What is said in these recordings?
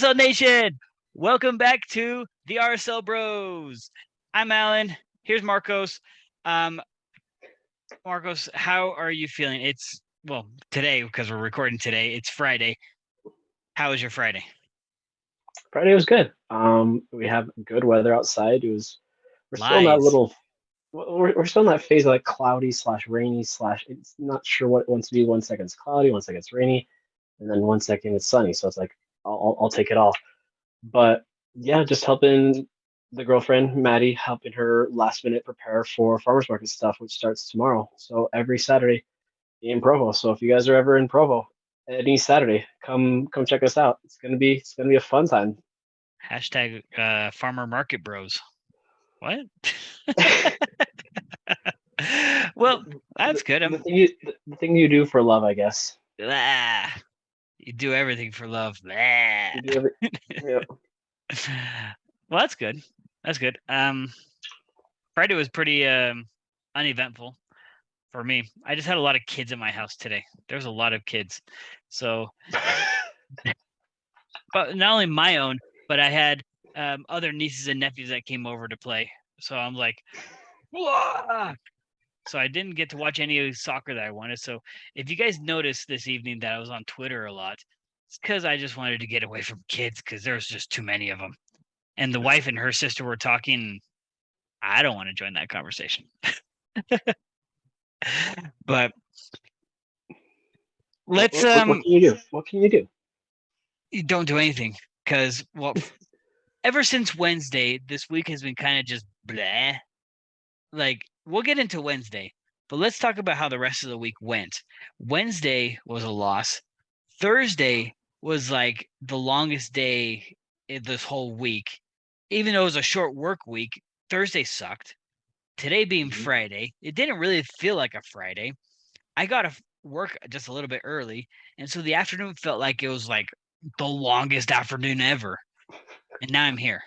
RSL Nation, welcome back to the RSL Bros. I'm Alan. Here's Marcos. Marcos, how are you feeling? It's today because we're recording today. It's Friday. How was your Friday? Friday was good. We have good weather outside. We're still in that Lies. little, we're still in that phase of like cloudy slash rainy slash. It's not sure what it wants to be. 1 second it's cloudy, 1 second it's rainy, and then 1 second it's sunny. So it's like I'll take it all. But yeah, just helping the girlfriend Maddie, helping her last minute prepare for farmers market stuff, which starts tomorrow. So every Saturday in Provo. So if you guys are ever in Provo any Saturday, come check us out. It's gonna be a fun time. Hashtag Farmer Market Bros. What? Well, that's good. The thing you do for love, I guess. You do everything for love. Blah. You do every, yeah. Well, that's good. That's good. Friday was pretty uneventful for me. I just had a lot of kids in my house today. There's a lot of kids. So, but not only my own, but I had other nieces and nephews that came over to play. So I'm like, whoa! So I didn't get to watch any of the soccer that I wanted. So if you guys noticed this evening that I was on Twitter a lot, it's because I just wanted to get away from kids because there's just too many of them. And the wife and her sister were talking. I don't want to join that conversation. But let's What can you do? What can you do? you don't do anything because ever since Wednesday, this week has been kind of just blah. Like we'll get into Wednesday, but let's talk about how the rest of the week went. Wednesday was a loss. Thursday was like the longest day in this whole week. Even though it was a short work week, Thursday sucked. Today being Friday, it didn't really feel like a Friday. I got to work just a little bit early, and so the afternoon felt like it was like the longest afternoon ever. And now I'm here,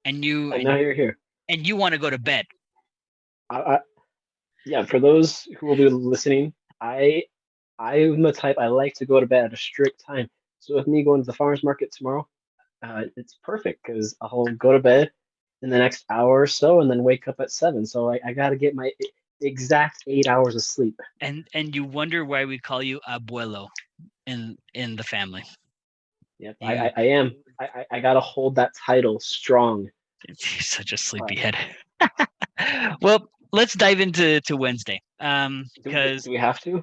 and you And now you're here. and you want to go to bed. I, yeah, for those who will be listening, I'm the type I like to go to bed at a strict time. So with me going to the farmers market tomorrow, it's perfect because I'll go to bed in the next hour or so and then wake up at 7. So I got to get my exact 8 hours of sleep. And you wonder why we call you abuelo in the family. Yep, You I am. I got to hold that title strong. You're such a sleepyhead. Well, let's dive into Wednesday. Because Do we have to?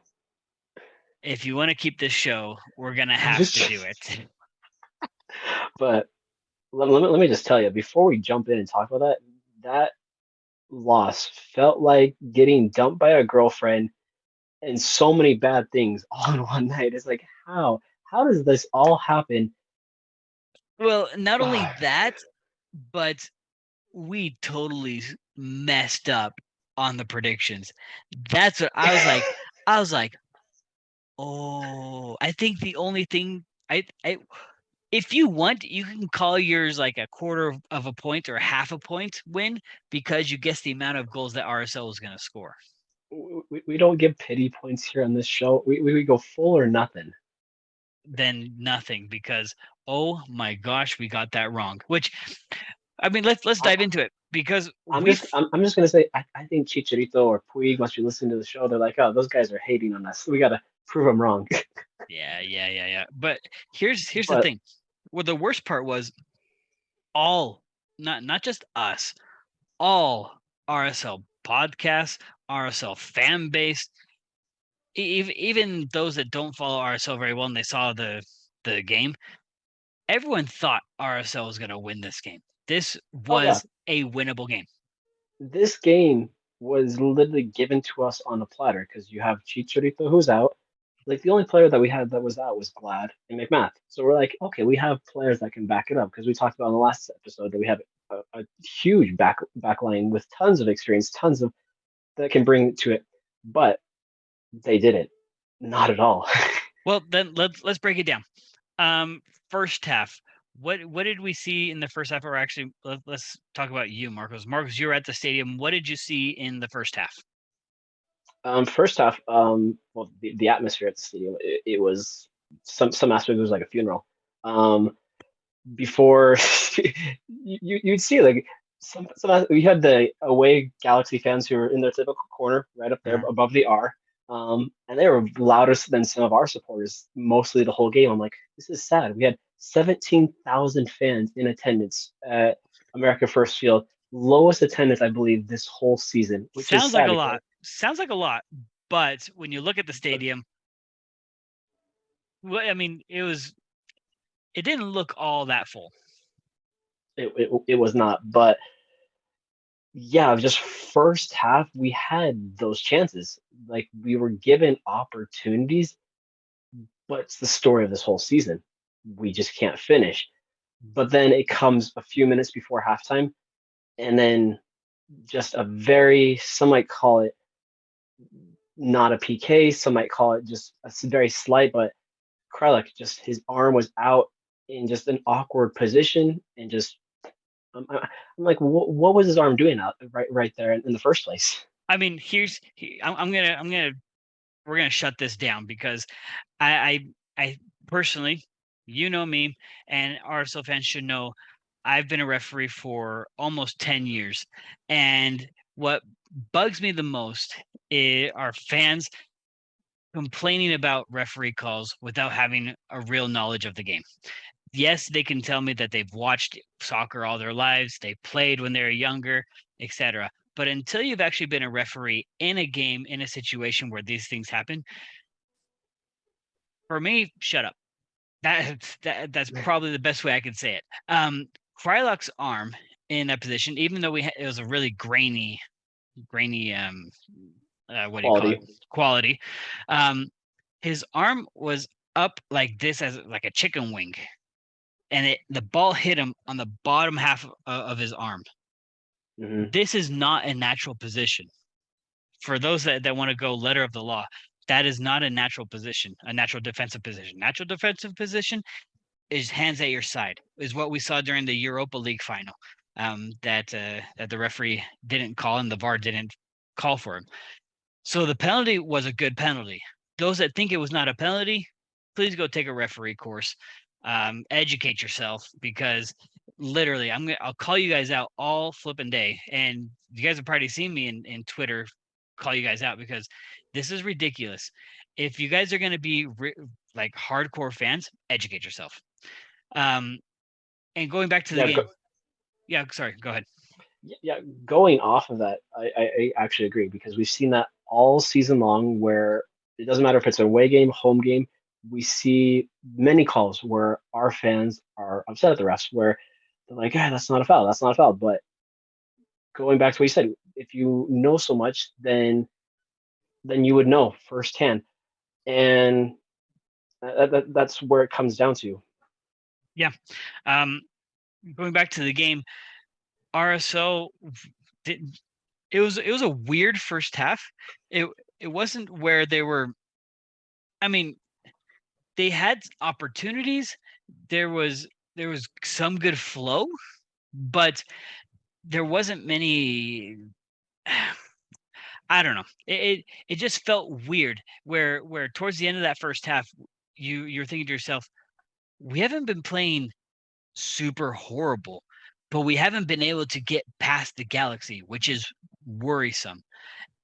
if you want to keep this show, we're gonna have to do it. But let me just tell you before we jump in and talk about that loss felt like getting dumped by a girlfriend and so many bad things all in one night. It's like how does this all happen? Well, not only that, but we totally messed up on the predictions. That's what I was like. I was like, oh, I think the only thing I if you want, you can call yours like a quarter of a point or half a point win because you guess the amount of goals that RSL is going to score. We don't give pity points here on this show. We go full or nothing. Then nothing because oh my gosh, we got that wrong. Which I mean, let's dive into it because I'm just gonna say I think Chicharito or Puig must be listening to the show. They're like, oh, those guys are hating on us. We gotta prove them wrong. yeah. But here's the But thing. Well, the worst part was all not just us, all RSL podcasts, RSL fan base, even those that don't follow RSL very well and they saw the game, everyone thought RSL was going to win this game. This oh yeah, was a winnable game. this game was literally given to us on a platter because you have Chicharito who's out. Like the only player that we had that was out was Glad and McMath. So we're like, okay, we have players that can back it up because we talked about in the last episode that we have a huge back line with tons of experience, tons of that can bring to it. But they didn't. Not at all. Well, then let's break it down. First half. What did we see in the first half? Or actually, let's talk about you, Marcos. Marcos, you were at the stadium. What did you see in the first half? First half, well, the atmosphere at the stadium, it was some aspect it was like a funeral. Um, before you'd see like we had the away Galaxy fans who were in their typical corner right up there Uh, above the R. And they were louder than some of our supporters mostly the whole game. I'm like, this is sad. We had 17,000 fans in attendance at America First Field, lowest attendance I believe this whole season, which is sounds like sad a because lot. Sounds like a lot. But when you look at the stadium, well, I mean, it didn't look all that full. it was not. But yeah, just first half, we had those chances. Like we were given opportunities, but it's the story of this whole season. We just can't finish. But then it comes a few minutes before halftime, and then just a very, some might call it not a PK, some might call it just a very slight, but Kralek just his arm was out in just an awkward position, and just I'm like, what was his arm doing out right there in the first place? I mean, I'm gonna we're gonna shut this down because I personally, you know me, and RSL fans should know, I've been a referee for almost 10 years, and what bugs me the most are fans complaining about referee calls without having a real knowledge of the game. Yes, they can tell me that they've watched soccer all their lives, they played when they were younger, etc. But until you've actually been a referee in a game, in a situation where these things happen, for me, shut up. That's probably the best way I could say it. Krylock's arm in that position, even though it was a really grainy what do you call it, Quality. quality. Um, his arm was up like this, as like a chicken wing, and the ball hit him on the bottom half of his arm. Hmm. This is not a natural position. For those that want to go letter of the law, that is not a natural position, a natural defensive position. Natural defensive position is hands at your side, is what we saw during the Europa League final. That the referee didn't call and the VAR didn't call for him. So the penalty was a good penalty. Those that think it was not a penalty, please go take a referee course. Educate yourself, because literally I'll call you guys out all flipping day, and you guys have probably seen me in Twitter call you guys out because this is ridiculous. If you guys are going to be like hardcore fans, educate yourself. Um, and going back to the Yeah, game, yeah, sorry, go ahead. yeah. Going off of that, I actually agree because we've seen that all season long, where it doesn't matter if it's a away game, home game. We see many calls where our fans are upset at the refs, where they're like, "Ah, that's not a foul. That's not a foul." But going back to what you said, if you know so much, then you would know firsthand, and that's where it comes down to. Yeah. Um, Going back to the game, RSO did, it was a weird first half. It it wasn't where they were. I mean, they had opportunities. There was some good flow, but there wasn't many. I don't know. It just felt weird. Where towards the end of that first half, you're thinking to yourself, we haven't been playing super horrible, but we haven't been able to get past the Galaxy, which is worrisome.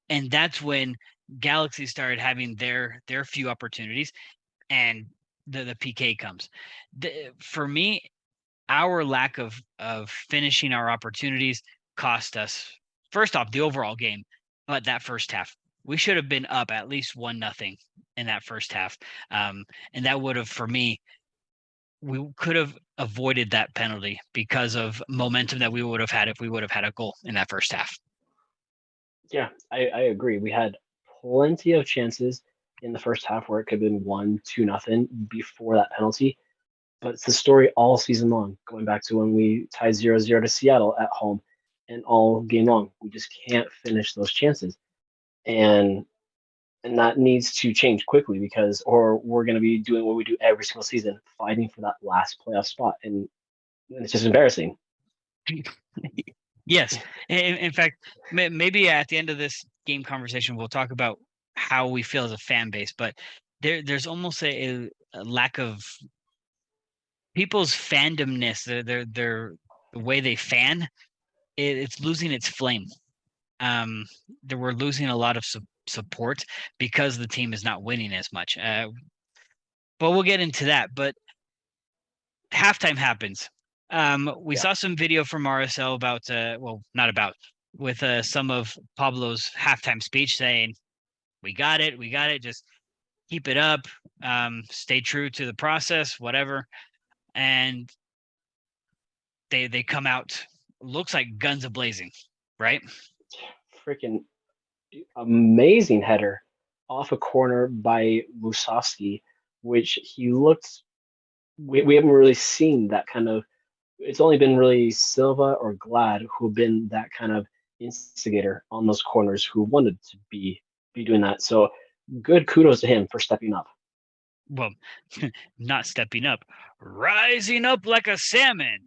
And that's when Galaxy started having their few opportunities, and the PK comes. For me, our lack of finishing our opportunities cost us, first off, the overall game, but that first half. We should have been up at least 1-0 in that first half. And that would have, for me, we could have avoided that penalty because of momentum that we would have had if we would have had a goal in that first half. Yeah, I agree. We had plenty of chances in the first half where it could have been 1-2 nothing before that penalty. But it's the story all season long, going back to when we tied 0-0 to Seattle at home, and all game long. We just can't finish those chances. And and that needs to change quickly, because or we're going to be doing what we do every single season, fighting for that last playoff spot, and it's just embarrassing. Yes. In fact, maybe at the end of this game conversation, we'll talk about how we feel as a fan base. But there's almost a lack of people's fandomness, their the way they fan, it's losing its flame. Um, we're losing a lot of support because the team is not winning as much. But we'll get into that. But halftime happens. We Yeah. saw some video from RSL about, well, not about, with some of Pablo's halftime speech saying, "We got it, we got it. Just keep it up. Stay true to the process, whatever." And they come out, looks like guns a blazing, right? Freaking amazing header off a corner by Musovski, which he looked. We haven't really seen that kind of. It's only been really Silva or Glad who've been that kind of instigator on those corners who wanted to be doing that. So good kudos to him for stepping up. Well, not stepping up, rising up like a salmon.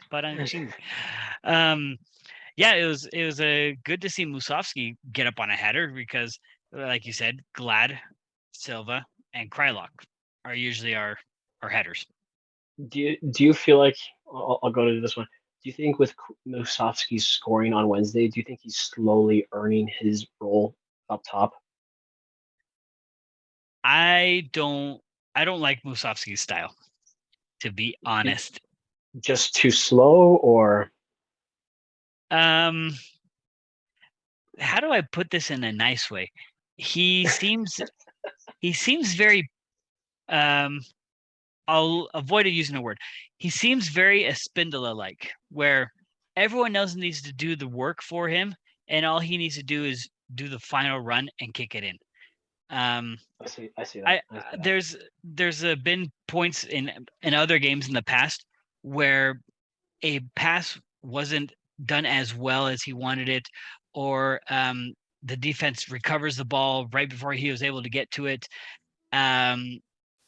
But I'm ching. Um, yeah, it was a good to see Musovski get up on a header because, like you said, Glad, Silva, and Krylock are usually our headers. Do you feel like I'll go to this one? Do you think with Musovski's scoring on Wednesday, do you think he's slowly earning his role up top? I don't I don't like Musovski's style, to be Be- honest. Just too slow, or Um, how do I put this in a nice way? He seems he seems very um I'll avoid using a word. He seems very Espindola like, where everyone else needs to do the work for him, and all he needs to do is do the final run and kick it in. Um, I see that. I I see that. there's been points in other games in the past where a pass wasn't done as well as he wanted it, or the defense recovers the ball right before he was able to get to it. Um,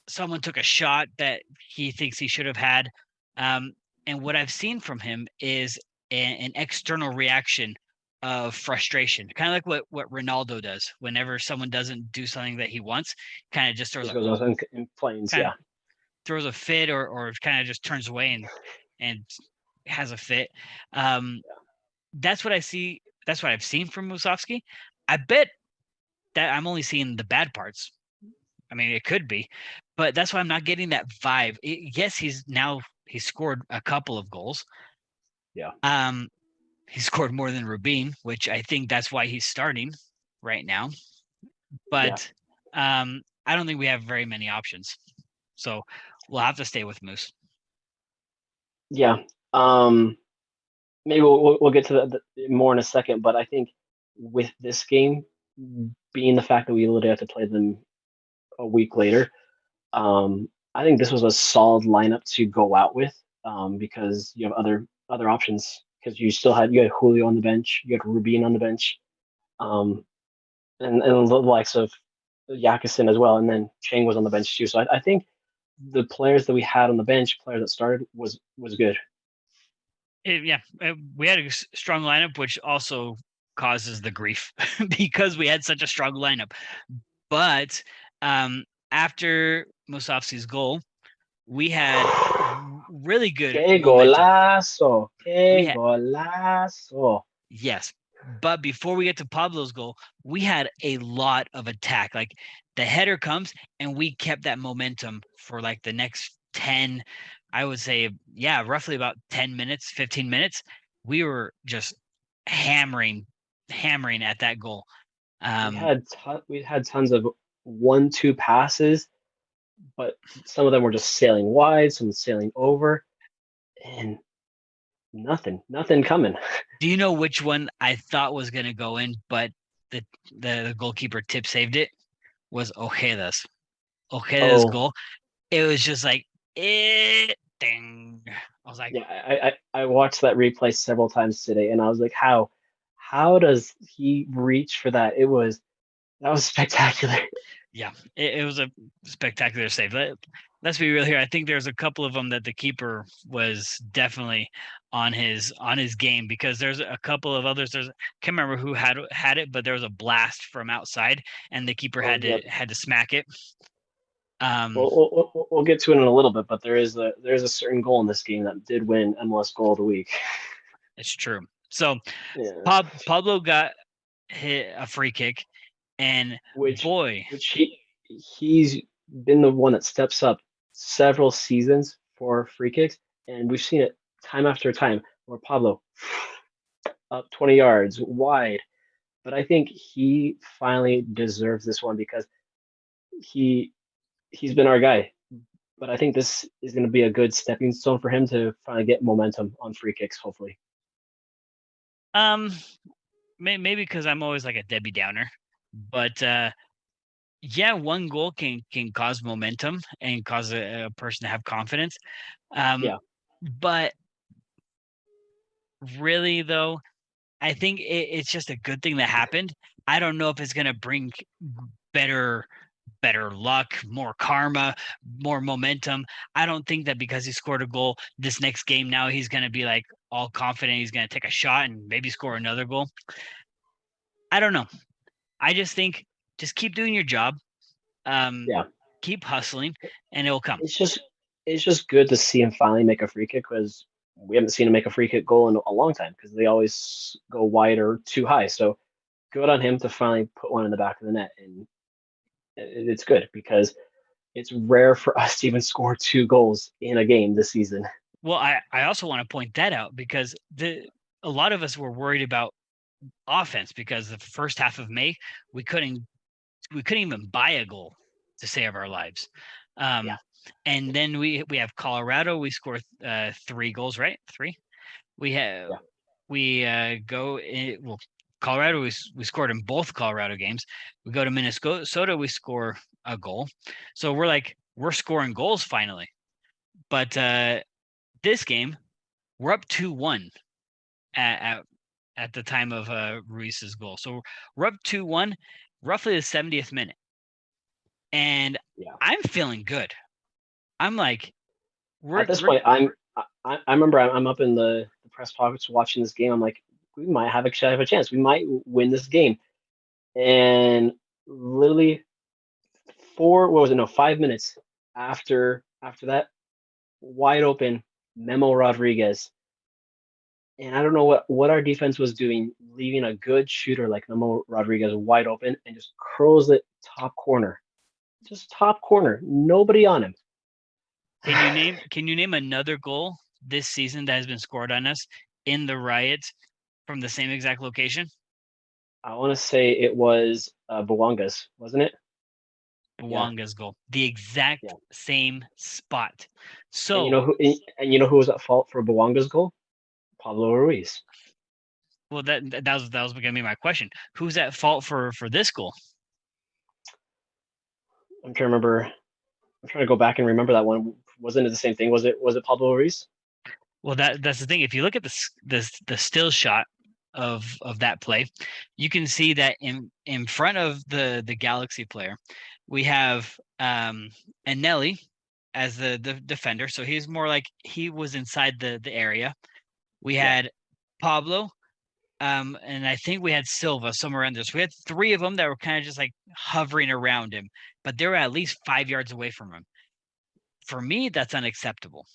Someone took a shot that he thinks he should have had. Um, and what I've seen from him is an external reaction of frustration, kind of like what Ronaldo does whenever someone doesn't do something that he wants, kind of just throws Just a goes off in flames. kind Yeah. of throws a fit, or kind of just turns away and has a fit. Um, that's what I see. That's what I've seen from Musovski. I bet that I'm only seeing the bad parts. I mean, it could be, but that's why I'm not getting that vibe. Yes, he's scored a couple of goals. Yeah. Um, he scored more than Rubin, which I think that's why he's starting right now. Yeah. But I don't think we have very many options, so we'll have to stay with Moose. Yeah. Um, Maybe we'll get to the more in a second, but I think with this game being the fact that we literally have to play them a week later, I think this was a solid lineup to go out with, because you have other options because you had Julio on the bench, you had Rubin on the bench, um, and the likes of Yakusin as well, and then Chang was on the bench too. So I think the players that we had on the bench, players that started, was good. Yeah, we had a strong lineup, which also causes the grief because we had such a strong lineup. But um, after Musovski's goal, we had really good ¡Qué momentum. golazo! We ¡Qué had golazo! Yes, but before we get to Pablo's goal, we had a lot of attack. Like the header comes, and we kept that momentum for like the next 10, I would say, yeah, roughly about 10 minutes, 15 minutes. We were just hammering at that goal. We Um, had we had tons of 1-2 passes, but some of them were just sailing wide, some sailing over, and nothing coming. do you know which one I thought was going to go in, but the, the goalkeeper tip saved it? Was Ojeda's. Ojeda's Oh, goal. It was just like, ding. I was like, yeah, I watched that replay several times today, and I was like, how does he reach for that? That was spectacular. yeah, it was a spectacular save. Let's be real here. I think there's a couple of them that the keeper was definitely on his game, because there's a couple of others. I can't remember who had it, but there was a blast from outside, and the keeper Oh, had to yep. had to smack it. We'll get to it in a little bit, but there's a certain goal in this game that did win MLS Goal of the Week. It's true. So Yeah. Pablo got hit a free kick, and which boy, he's been the one that steps up several seasons for free kicks, and we've seen it time after time where Pablo up 20 yards wide. But I think he finally deserves this one because he he's been our guy. But I think this is going to be a good stepping stone for him to finally get momentum on free kicks, hopefully. um, maybe because I'm always like a Debbie Downer, but yeah, one goal can cause momentum and cause a person to have confidence. Yeah, But really though, I think it's just a good thing that happened. I don't know if it's gonna bring better better luck, more karma, more momentum. I don't think that because he scored a goal this next game now he's gonna be like all confident he's gonna take a shot and maybe score another goal. I don't know. I just think just keep doing your job. Um, yeah. keep hustling and it'll come. It's just it's just good to see him finally make a free kick because we haven't seen him make a free kick goal in a long time because they always go wide or too high. So good on him to finally put one in the back of the net, and it's good because it's rare for us to even score 2 goals in a game this season. Well, I also want to point that out because a lot of us were worried about offense because the first half of May we couldn't we couldn't even buy a goal to save our lives. Yeah, Um, and then we have Colorado. We score 3 goals, right? Three. We have yeah, go in, well. Colorado, we scored in both Colorado games. We go to Minnesota, we score a goal. So we're scoring goals finally. But this game, we're up 2-1 at, at at the time of Ruiz's goal. So we're up 2-1, roughly the 70th minute. And yeah. I'm feeling good. I'm like, At this we're point, I remember I'm up in the press box watching this game. I'm like, we might have a chance. We might win this game. And literally 5 minutes after that, wide open, Memo Rodriguez. And I don't know what our defense was doing, leaving a good shooter like Memo Rodriguez wide open and just curls it top corner. Just top corner. Nobody on him. can you name another goal this season that has been scored on us in the riots from the same exact location? I want to say it was Bouanga's, wasn't it? Yeah, Bwanga's goal, the exact yeah. same spot. And So, you know who was at fault for Bouanga's goal? Pablo Ruiz. well, that was going to be my question. Who's at fault for this goal? I'm trying to remember. I'm trying to go back and remember that one. Wasn't it the same thing? Was it Pablo Ruiz? Well, that's the thing. If you look at the still shot of that play, you can see that in front of the Galaxy player, we have Anelli as the defender. So he's more like he was inside the area. We Yeah, had Pablo, and I think we had Silva somewhere in this. We had 3 of them that were kind of just like hovering around him, but they were at least 5 yards away from him. For me, that's unacceptable.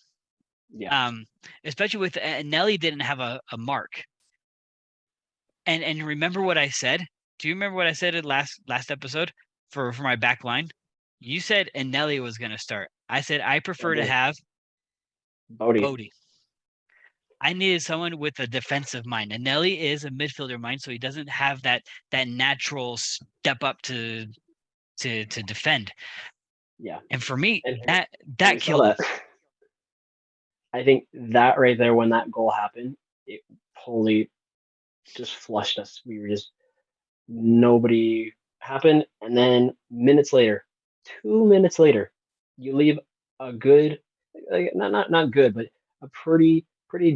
yeah. Um, Especially with Nelly didn't have a mark. And remember what I said? Do you remember what I said in last episode for my back line? You said Nelly was going to start. I said I I prefer to did. have Bodie. Bodie. I needed someone with a defensive mind. And Nelly is a midfielder mind, so he doesn't have that natural step up to defend. Yeah, And for me, and and we that saw killed him. that. I think that right there when that goal happened, it totally just flushed us. We were just nobody happened, and then minutes later, 2 minutes later, you leave a good, like, not good, but a pretty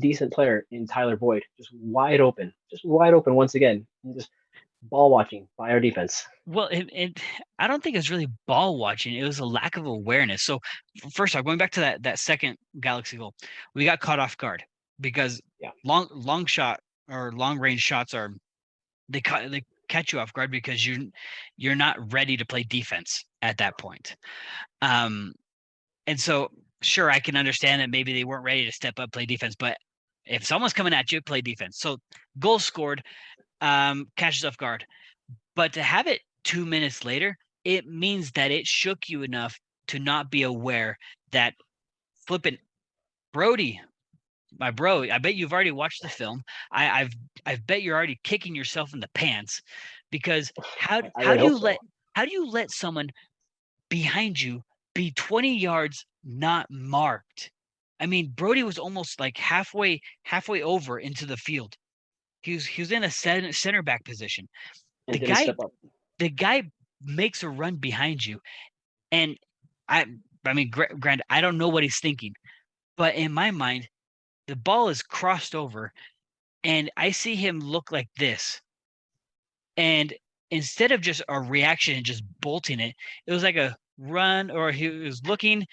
decent player in Tyler Boyd, just wide open once again, and just ball watching by our defense. Well, I don't think it's really ball watching. It was a lack of awareness. So, first off, going back to that second Galaxy goal, we got caught off guard because Yeah, long shot or long range shots are they catch you off guard because you're not ready to play defense at that point. And so sure, I can understand that maybe they weren't ready to step up, play defense, but if someone's coming at you, play defense. So goal scored, catches off guard. But to have it 2 minutes later, it means that it shook you enough to not be aware that flipping Brody, my bro, I bet you've already watched the film. I bet you're already kicking yourself in the pants because how I how really do hope you so. let someone behind you be 20 yards not marked? I mean, Brody was almost like halfway over into the field. He was in a center back position. And The didn't guy step up. the guy makes a run behind you, and I I mean, granted, I don't know what he's thinking, but in my mind, the ball is crossed over, and I see him look like this, and instead of just a reaction and just bolting it, it was like a run, or he was looking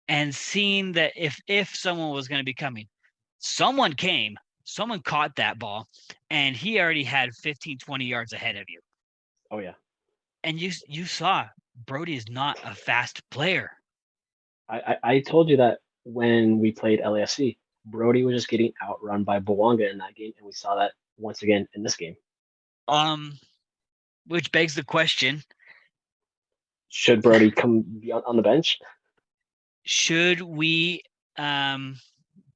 and seeing that if someone was going to be coming, someone came, someone caught that ball, and he already had 15, 20 yards ahead of you. Oh yeah. And you saw Brody is not a fast player. I told you that when we played LAFC, Brody was just getting outrun by Bawanga in that game, and we saw that once again in this game. Which begs the question: Should Brody come be on the bench? should we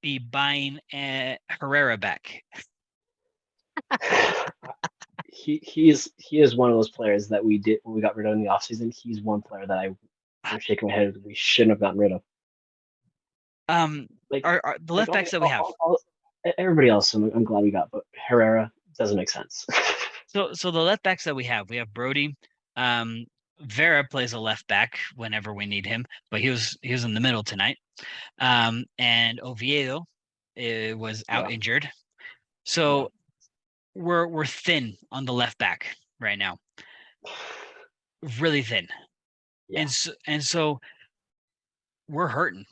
be buying Herrera back? He is one of those players that we did when we got rid of in the offseason. He's one player that I'm shaking my head we shouldn't have gotten rid of. Um, Like are the like left okay, backs that we have? everybody else I'm glad we got, but Herrera doesn't make sense. So the left backs that we have Brody. Um, Vera plays a left back whenever we need him, but he was in the middle tonight. And Oviedo was out Yeah, injured, yeah, so we're thin on the left back right now, really thin, yeah. and so we're hurting,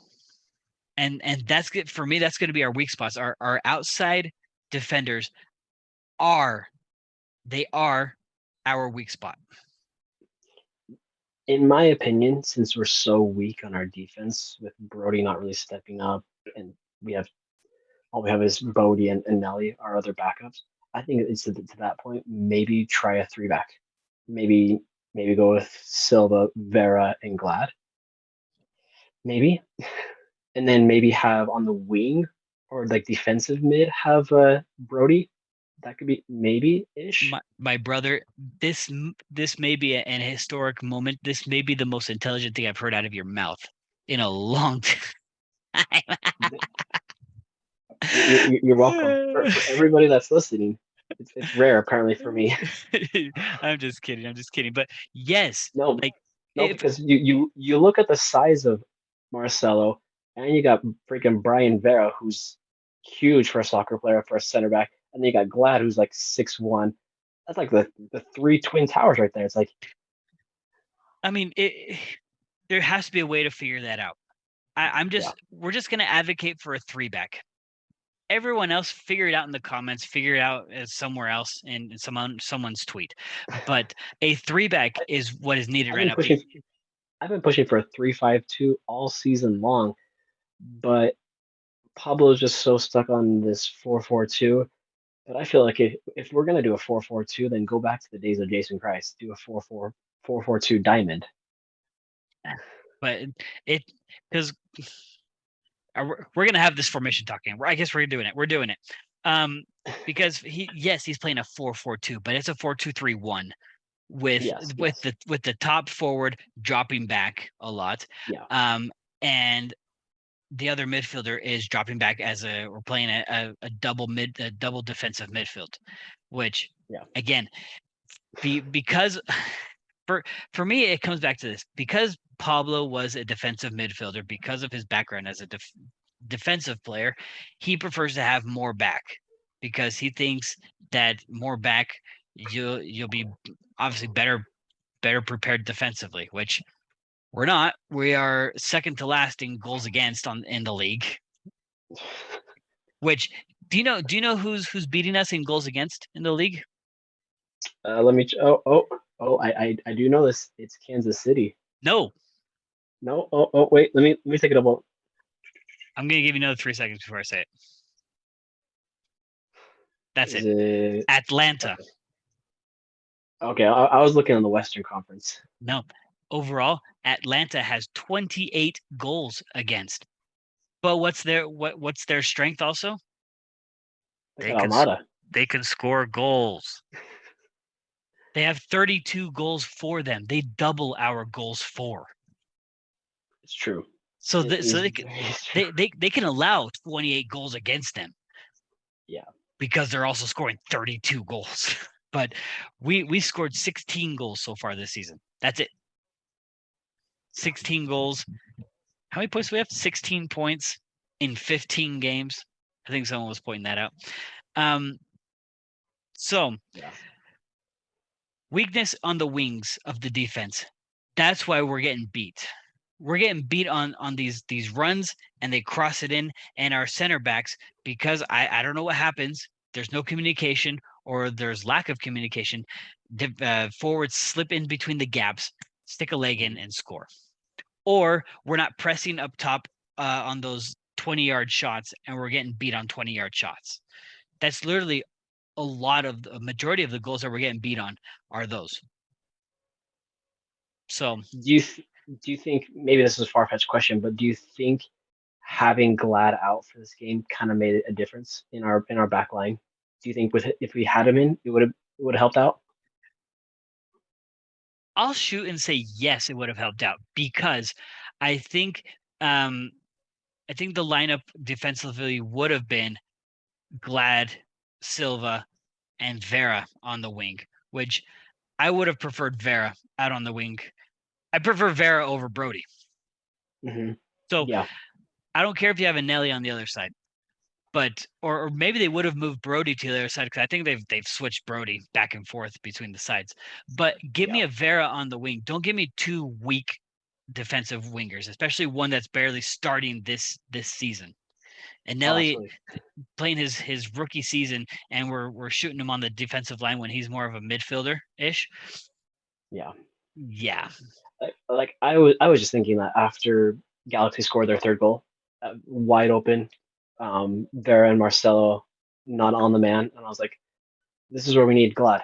and that's good for me. That's going to be our weak spots. Our outside defenders are they are our weak spot. In my opinion, since we're so weak on our defense, with Brody not really stepping up, and we have all we have is Bodie and Nelly, our other backups. I think it's to that point. Maybe try a three back. Maybe maybe go with Silva, Vera, and Glad. Maybe, and then maybe have on the wing or like defensive mid have Brody. That could be maybe ish. My brother, this may be an historic moment. This may be the most intelligent thing I've heard out of your mouth in a long time. You're welcome. For everybody that's listening, it's rare apparently for me. I'm just kidding. I'm just kidding. But yes, No, like no, if because you look at the size of Marcelo, and you got freaking Brian Vera, who's huge for a soccer player for a center back, and then you got Glad, who's like 6'1". That's like the three twin towers right there. It's like I mean, there has to be a way to figure that out. yeah, We're just gonna advocate for a three back. Everyone else figure it out in the comments, figure it out as somewhere else in someone's tweet. But a three back is what is needed I've right been now. pushing I've been pushing for a 3-5-2 all season long, but Pablo's just so stuck on this 4-4-2. But I feel like if we're gonna do a 4-4-2, then go back to the days of Jason Christ. Do a 4-4-2 diamond. But it because we're gonna have this formation talking. I guess we're doing it. We're doing it. Because he's playing a 4-4-2, but it's a 4-2-3-1 with Yes, yes, the top forward dropping back a lot. yeah, And the other midfielder is dropping back we're playing a double defensive midfield, which yeah. again, because for me it comes back to this, because Pablo was a defensive midfielder, because of his background as a defensive player, he prefers to have more back because he thinks that more back you'll be obviously better prepared defensively, which we're not. We are second to last in goals against in the league. Which do you know who's beating us in goals against in the league? Let me. I do know this. It's Kansas City. No, No. Wait. Let me take it up. I'm gonna give you another 3 seconds before I say it. That's Is it. it? Atlanta. Okay. I was looking on the Western Conference. No. Overall, Atlanta has 28 goals against. But what's their strength also? Look They at can Almada. they can score goals. They have 32 goals for them. They double our goals for. It's true. So It so is very true. they can allow 28 goals against them Yeah. because they're also scoring 32 goals. But we scored 16 goals so far this season. That's it. 16 goals. How many points do we have? 16 points in 15 games. I think someone was pointing that out. So Yeah. weakness on the wings of the defense. That's why we're getting beat. We're getting beat on these runs and they cross it in, and our center backs, because I don't know what happens. There's no communication or there's lack of communication. Forwards slip in between the gaps, stick a leg in, and score. Or we're not pressing up top on those 20-yard shots, and we're getting beat on 20-yard shots. That's literally a majority of the goals that we're getting beat on are those. So Do you think maybe this is a far fetched question, but do you think having Glad out for this game kind of made a difference in our back line? Do you think with if we had him in, it would have helped out? I'll shoot and say yes, it would have helped out because I think um, I think the lineup defensively would have been Glad, Silva, and Vera on the wing, which I would have preferred Vera out on the wing. I prefer Vera over Brody. Hmm. So Yeah. I don't care if you have a Nelly on the other side, but or maybe they would have moved Brody to the other side because I think they've switched Brody back and forth between the sides. But give Yeah. me a Vera on the wing. Don't give me two weak defensive wingers, especially one that's barely starting this season. And Oh, Nelly absolutely. playing his rookie season, and we're shooting him on the defensive line when he's more of a midfielder ish. Yeah. Yeah. I was just thinking that after Galaxy scored their third goal, wide open, Vera and Marcelo not on the man, and I was like, this is where we need Glad.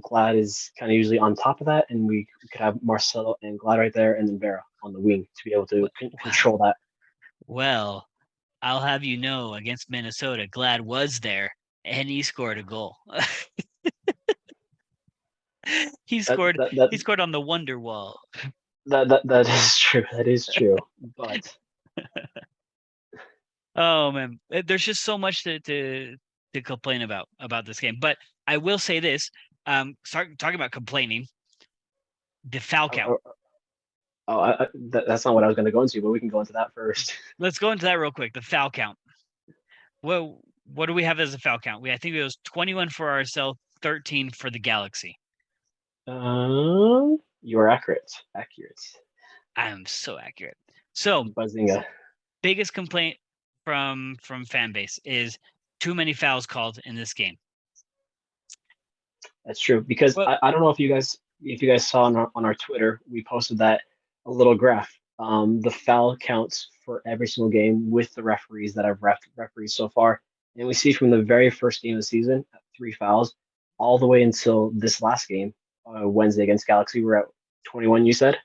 Glad is kind of usually on top of that, and we could have Marcelo and Glad right there, and then Vera on the wing to be able to control that. Well, I'll have you know, against Minnesota, Glad was there and he scored a goal. he That scored that that he scored on the wonder wall. that is true. That is true. But Oh man, there's just so much to complain about this game. But I will say this: start talking about complaining. The foul count. oh, that's not what I was going to go into, but we can go into that first. Let's go into that real quick. The foul count. Well, what do we have as a foul count? I think it was 21 for ourselves, 13 for the Galaxy. You are accurate. Accurate. I am so accurate. So Buzzinga. biggest complaint from fan base is too many fouls called in this game. That's true because Well, I don't know if you guys saw on our Twitter, we posted that a little graph. The foul counts for every single game with the referees that have referees so far, and we see from the very first game of the season, 3 fouls, all the way until this last game, Wednesday against Galaxy. We're at 21. You said,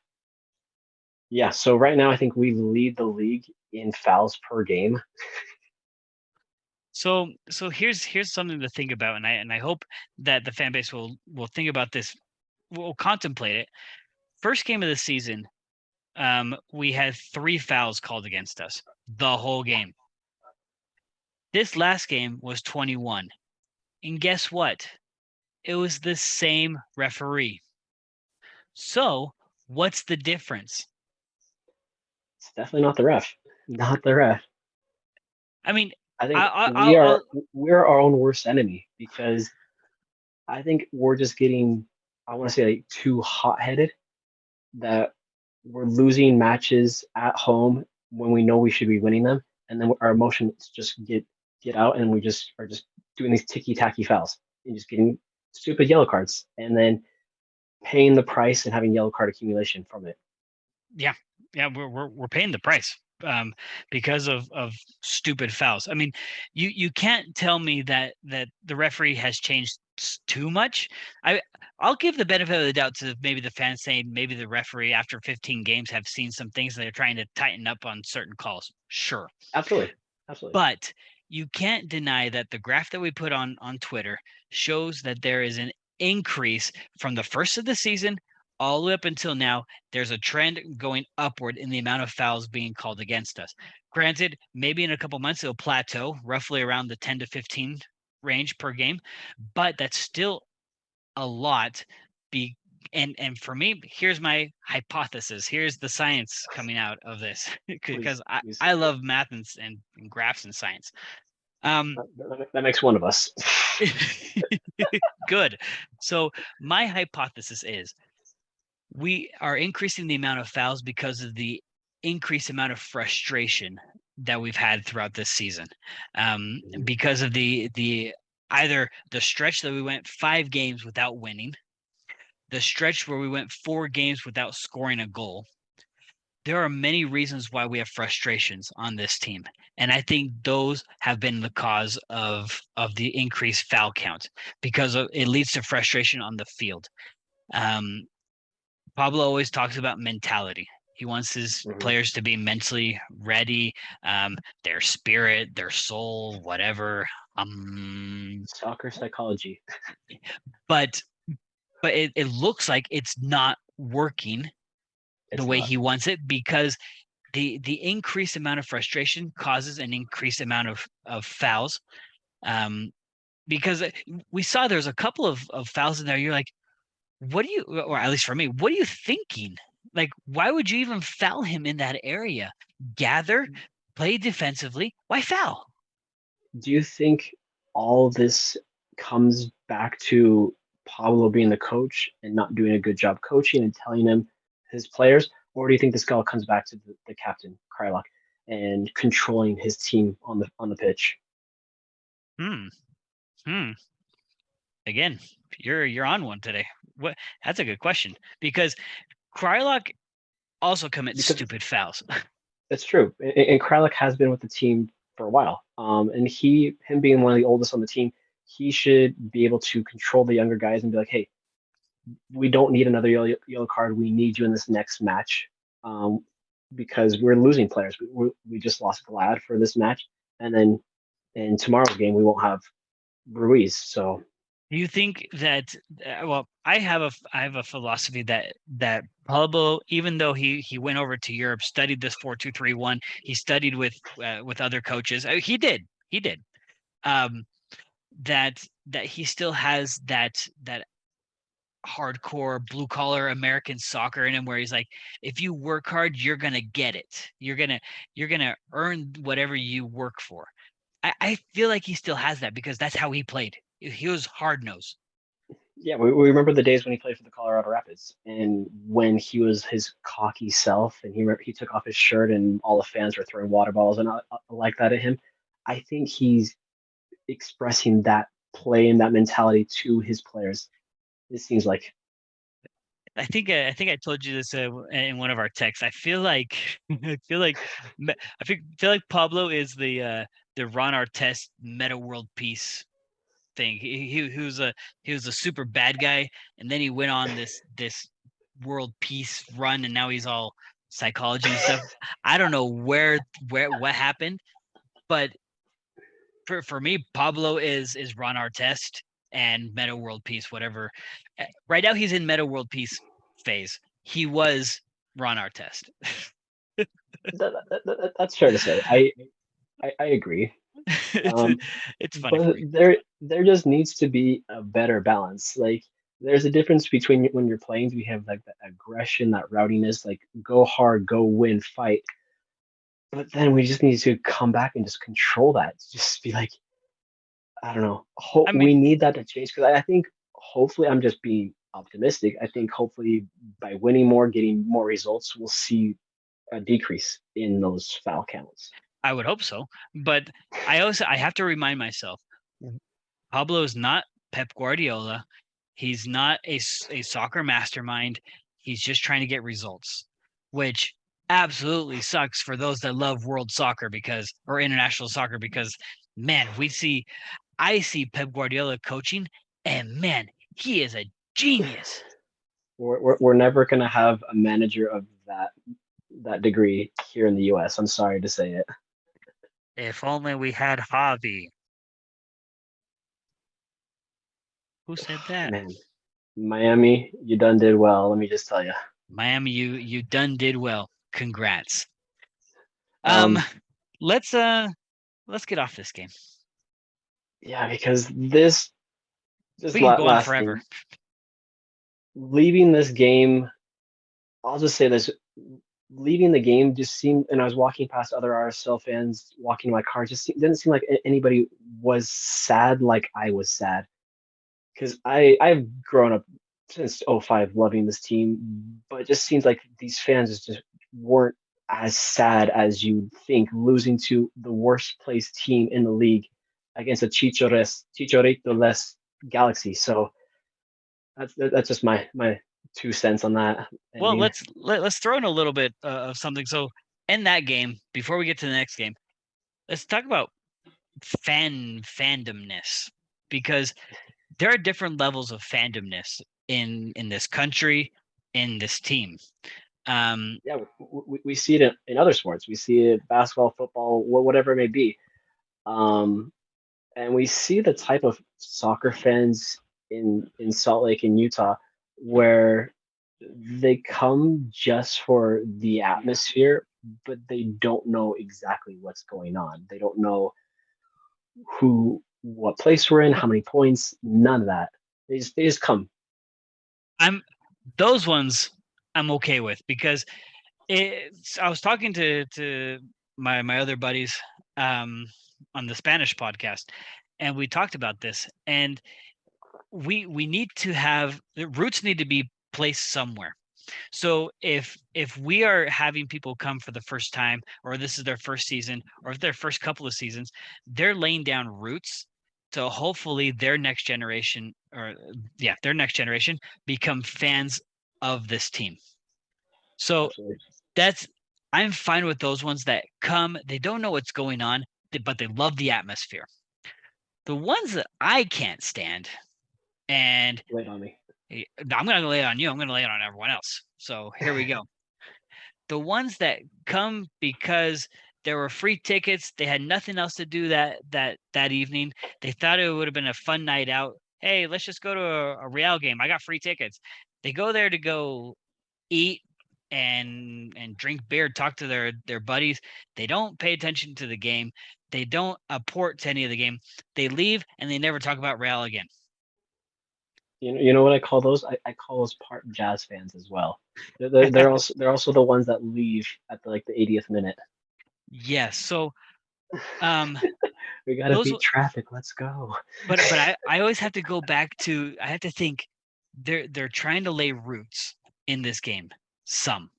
yeah. So right now, I think we lead the league in fouls per game. so here's something to think about, and I hope that the fan base will think about this, will contemplate it. First game of the season, we had 3 fouls called against us the whole game. This last game was 21, and guess what? It was the same referee. So what's the difference? It's definitely not the ref. Not the ref. I mean, I think I'll we're our own worst enemy because I think we're just getting, I want to say, like too hot headed that we're losing matches at home when we know we should be winning them, and then our emotions just get out, and we just are just doing these ticky tacky fouls and just getting stupid yellow cards and then paying the price and having yellow card accumulation from it. Yeah, we're paying the price because of stupid fouls. I mean, you can't tell me that the referee has changed too much. I'll give the benefit of the doubt to maybe the fans saying maybe the referee after 15 games have seen some things that they're trying to tighten up on certain calls. Sure, Absolutely, absolutely. but you can't deny that the graph that we put on Twitter shows that there is an increase from the first of the season all the way up until now. There's a trend going upward in the amount of fouls being called against us. Granted, maybe in a couple months it'll plateau roughly around the 10 to 15 range per game, but that's still a lot. Be and for me, here's my hypothesis. Here's the science coming out of this Please, because please. I love math and graphs and science. That makes one of us. Good. So my hypothesis is we are increasing the amount of fouls because of the increased amount of frustration that we've had throughout this season, because of the either the stretch that we went 5 games without winning, the stretch where we went 4 games without scoring a goal. There are many reasons why we have frustrations on this team, and I think those have been the cause of the increased foul count because it leads to frustration on the field. Um, Pablo always talks about mentality. He wants his Mhm. players to be mentally ready, their spirit, their soul, whatever. Soccer psychology. But it looks like it's not working the It's way not. he wants it because the increased amount of frustration causes an increased amount of fouls. Um, because we saw there's a couple of fouls in there. You're like, what do you, or at least for me, what are you thinking? Like, why would you even foul him in that area? Gather, play defensively. Why foul? Do you think all this comes back to Pablo being the coach and not doing a good job coaching and telling him his players, or do you think this all comes back to the captain Krylock and controlling his team on the pitch? Hmm. Hmm. Again, you're on one today. What? That's a good question because Krylock also commits Because stupid fouls. it's true, and Krylock has been with the team for a while, and him being one of the oldest on the team, he should be able to control the younger guys and be like, hey, we don't need another yellow card. We need you in this next match, um, because we're losing players. We just lost Glad for this match, and then in tomorrow's game we won't have Ruiz. So Do you think that well, I have a philosophy that Pablo, even though he went over to Europe, studied this 4-2-3-1, he studied with other coaches. He did. Um, that he still has that hardcore blue collar American soccer in him, where he's like, if you work hard, you're gonna get it. You're gonna earn whatever you work for. I feel like he still has that because that's how he played. He was hard nosed. yeah, we remember the days when he played for the Colorado Rapids and when he was his cocky self and he took off his shirt and all the fans were throwing water bottles and like that at him. I think he's expressing that play and that mentality to his players. It seems like. I think I told you this in one of our texts. I feel like feel like Pablo is the Ron Artest meta world peace thing. He was a super bad guy, and then he went on this world peace run, and now he's all psychology and stuff. I don't know where what happened, but for me, Pablo is Ron Artest and Meta World Peace, whatever. Right now, he's in Meta World Peace phase. He was Ron Artest. That's fair to say. I agree. it's Um, it's funny for but me. there just needs to be a better balance. Like there's a difference between when you're playing, we have like that aggression, that rowdiness, like go hard, go win, fight. But then we just need to come back and just control that. Just be like, I don't know. I We mean, need that to change because I think hopefully I'm just being optimistic. I think hopefully by winning more, getting more results, we'll see a decrease in those foul counts. I would hope so, but I have to remind myself, Pablo is not Pep Guardiola. He's not a soccer mastermind. He's just trying to get results, which absolutely sucks for those that love world soccer or international soccer because, man, I see Pep Guardiola coaching, and man, he is a genius. We're never gonna have a manager of that degree here in the U.S. I'm sorry to say it. If only we had Javi. Who said that? Man, Miami, you done did well. Let me just tell you. Miami, you done did well. Congrats. Um, Um, let's get off this game. yeah, because this just We can go on last forever. thing, leaving this game. I'll just say this: leaving the game just seemed, and I was walking past other RSL fans walking my car. Didn't seem like anybody was sad like I was sad because I've grown up since '05 loving this team, but it just seems like these fans just weren't as sad as you'd think, losing to the worst placed team in the league against a Chicharito less Galaxy. So that's just my 2 cents on that Well, ending. let's throw in a little bit of something. So, in that game, before we get to the next game, let's talk about fandomness because there are different levels of fandomness in this country, in this team. Yeah, we see it in other sports. We see it basketball, football, whatever it may be. Um, and we see the type of soccer fans in Salt Lake in Utah where they come just for the atmosphere, but they don't know exactly what's going on. They don't know what place we're in, how many points, none of that. They just come. I'm those ones I'm okay with because I was talking to my other buddies um, on the Spanish podcast, and we talked about this, and we need to have the roots need to be placed somewhere. So if we are having people come for the first time, or this is their first season, or if their first couple of seasons, they're laying down roots to hopefully their next generation become fans of this team. So Absolutely. that's I'm fine with those ones that come, they don't know what's going on, but they love the atmosphere. The ones that I can't stand, and Wait on me. I'm going to lay it on you, I'm going to lay it on everyone else. So here we go. The ones that come because there were free tickets, they had nothing else to do that evening. They thought it would have been a fun night out. Hey, let's just go to a Real game. I got free tickets. They go there to go eat and drink beer, talk to their buddies. They don't pay attention to the game. They don't apport to any of the game. They leave and they never talk about Real again. You know what I call those? I call those part Jazz fans as well. They're also the ones that leave at the 80th minute. Yes. So um We gotta those beat traffic. Let's go. but I always have to go back to I have to think they're trying to lay roots in this game. Some.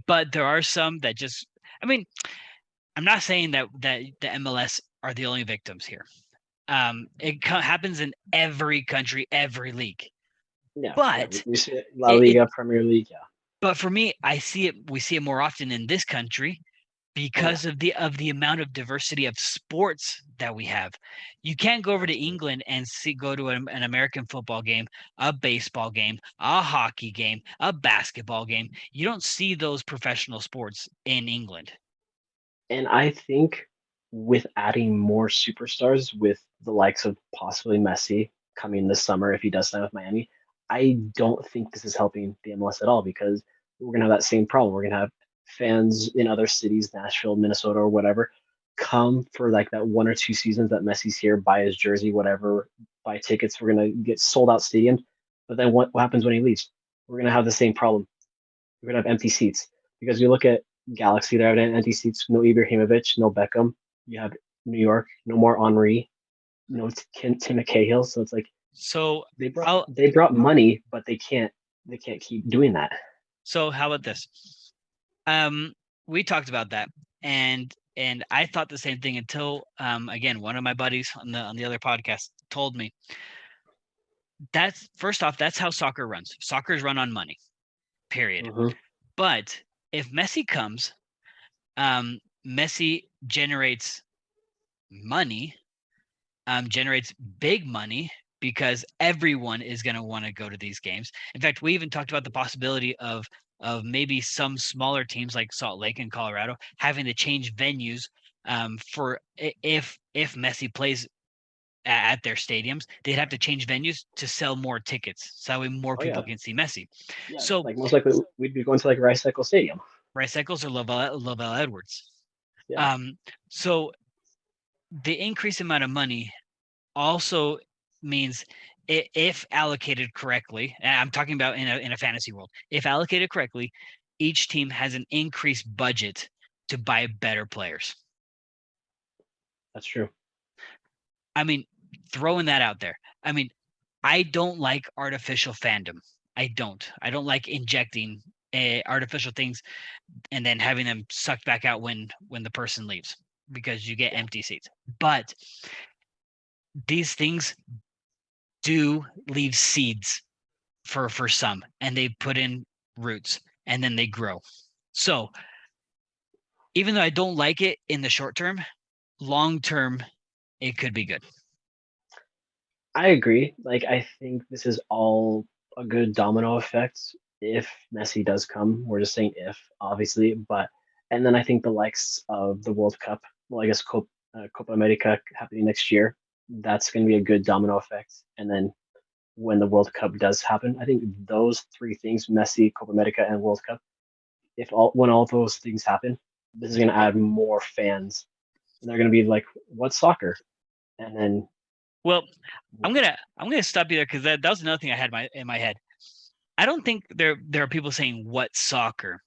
But there are some that just I mean, I'm not saying that the MLS are the only victims here. Happens in every country, every league. Yeah. We, But we see it, La it Liga, Premier League. Yeah. but for me, we see it more often in this country Oh yeah. because of the amount of diversity of sports that we have. You can't go over to Absolutely. England and go to an American football game, a baseball game, a hockey game, a basketball game. You don't see those professional sports in England. And I think with adding more superstars, with the likes of possibly Messi coming this summer if he does sign with Miami, I don't think this is helping the MLS at all because we're gonna have that same problem. We're gonna have fans in other cities, Nashville, Minnesota, or whatever, come for like that 1 or 2 seasons that Messi's here, buy his jersey, whatever, buy tickets. We're gonna get sold out stadiums. But then what happens when he leaves? We're gonna have the same problem. We're gonna have empty seats because you look at Galaxy, they're out empty seats. No Ibrahimovic, no Beckham. You have New York, no more Henri, no Tim Cahill. So it's like So they brought I'll they brought money, but they can't keep doing that. so how about this? Um, we talked about that, and I thought the same thing until again one of my buddies on the other podcast told me that's first off, that's how soccer runs. Soccer is run on money, period. Hmm. But if Messi comes, Messi generates money, generates big money because everyone is going to want to go to these games. In fact, we even talked about the possibility of maybe some smaller teams like Salt Lake and Colorado having to change venues for if Messi plays at their stadiums, they'd have to change venues to sell more tickets, so that way more Oh people yeah, can see Messi. yeah. So Like most likely, we'd be going to like Rice Cycle Stadium. Rice Cycles or Lavelle Edwards. Yeah. Um, so the increased amount of money also means if allocated correctly, and I'm talking about in a fantasy world, if allocated correctly, each team has an increased budget to buy better players. That's true. I mean, throwing that out there. I mean, I don't like artificial fandom. I don't. I don't like injecting artificial things and then having them sucked back out when the person leaves because you get Yeah. empty seats. But these things do leave seeds for some, and they put in roots and then they grow. So even though I don't like it in the short term, long term it could be good. I agree. Like, I think this is all a good domino effect if Messi does come. We're just saying if, obviously, but and then I think the likes of the World Cup, well, I guess Copa America happening next year, that's going to be a good domino effect. And then when the World Cup does happen, I think those three things, Messi, Copa America, and World Cup, if all when all those things happen, this is going to add more fans, and they're going to be like, "What's soccer?" And then Well, I'm gonna stop you there because that was another thing I had in my head. I don't think there are people saying what soccer,